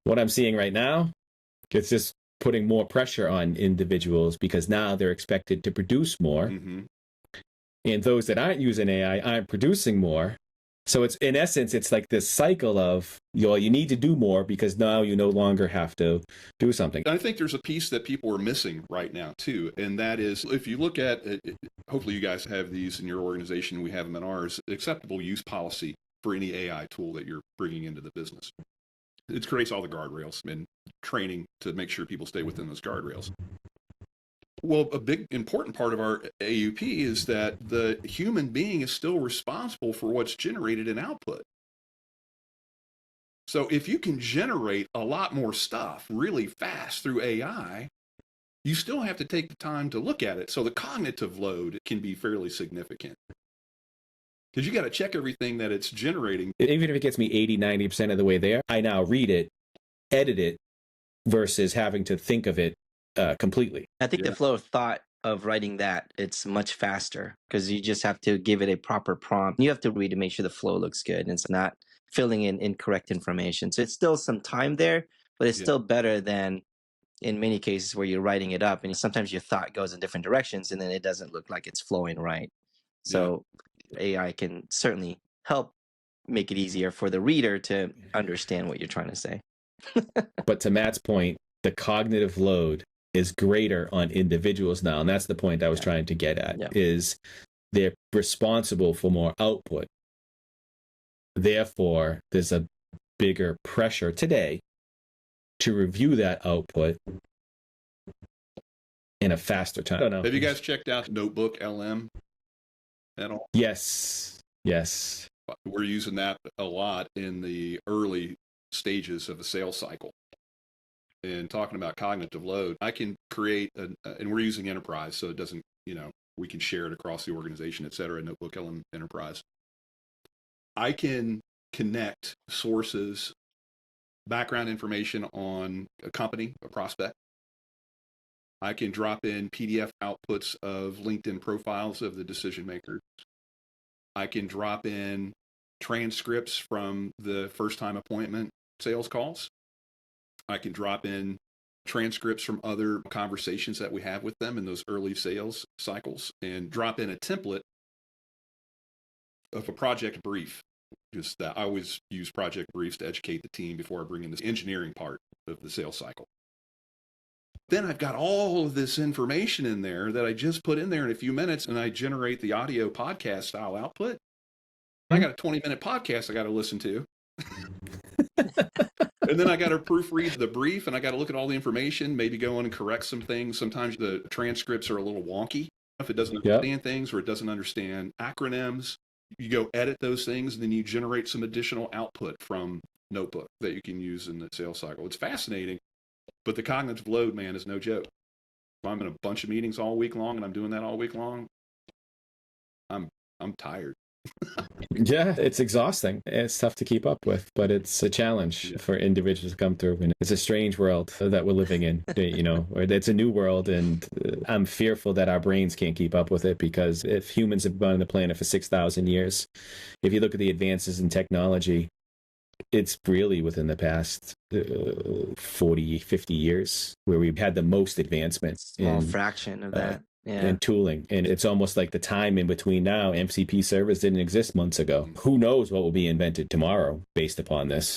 What I'm seeing right now, it's just putting more pressure on individuals because now they're expected to produce more. Mm-hmm. And those that aren't using AI aren't producing more. So it's, in essence, it's like this cycle of, you need to do more because now you no longer have to do something. I think there's a piece that people are missing right now too, and that is, if you look at, hopefully you guys have these in your organization, we have them in ours, acceptable use policy for any AI tool that you're bringing into the business. It creates all the guardrails and training to make sure people stay within those guardrails. Well, a big important part of our AUP is that the human being is still responsible for what's generated in output. So if you can generate a lot more stuff really fast through AI, you still have to take the time to look at it. So the cognitive load can be fairly significant because you got to check everything that it's generating. Even if it gets me 80-90% of the way there, I now read it, edit it, versus having to think of it completely. I think the flow of thought of writing that, it's much faster because you just have to give it a proper prompt. You have to read to make sure the flow looks good and it's not filling in incorrect information. So it's still some time there, but it's still better than in many cases where you're writing it up and sometimes your thought goes in different directions and then it doesn't look like it's flowing right. So AI can certainly help make it easier for the reader to understand what you're trying to say. But to Matt's point, the cognitive load is greater on individuals now. And that's the point I was trying to get at, is they're responsible for more output. Therefore, there's a bigger pressure today to review that output in a faster time. I don't know. Have you guys checked out Notebook LM at all? Yes. We're using that a lot in the early stages of a sales cycle. And talking about cognitive load, I can create, and we're using Enterprise, so it doesn't, we can share it across the organization, et cetera, Notebook LM Enterprise. I can connect sources, background information on a company, a prospect. I can drop in PDF outputs of LinkedIn profiles of the decision makers. I can drop in transcripts from the first time appointment sales calls. I can drop in transcripts from other conversations that we have with them in those early sales cycles and drop in a template of a project brief. Just that I always use project briefs to educate the team before I bring in the engineering part of the sales cycle. Then I've got all of this information in there that I just put in there in a few minutes and I generate the audio podcast style output. I got a 20-minute podcast I got to listen to. And then I got to proofread the brief and I got to look at all the information, maybe go in and correct some things. Sometimes the transcripts are a little wonky if it doesn't understand things or it doesn't understand acronyms. You go edit those things and then you generate some additional output from Notebook that you can use in the sales cycle. It's fascinating, but the cognitive load, man, is no joke. If I'm in a bunch of meetings all week long and I'm doing that all week long, I'm tired. Yeah, it's exhausting. It's tough to keep up with, but it's a challenge for individuals to come through. And it's a strange world that we're living in, or it's a new world. And I'm fearful that our brains can't keep up with it because if humans have been on the planet for 6,000 years, if you look at the advances in technology, it's really within the past 40, 50 years where we've had the most advancement. Small fraction of that. And tooling. And it's almost like the time in between now. MCP servers didn't exist months ago. Who knows what will be invented tomorrow based upon this?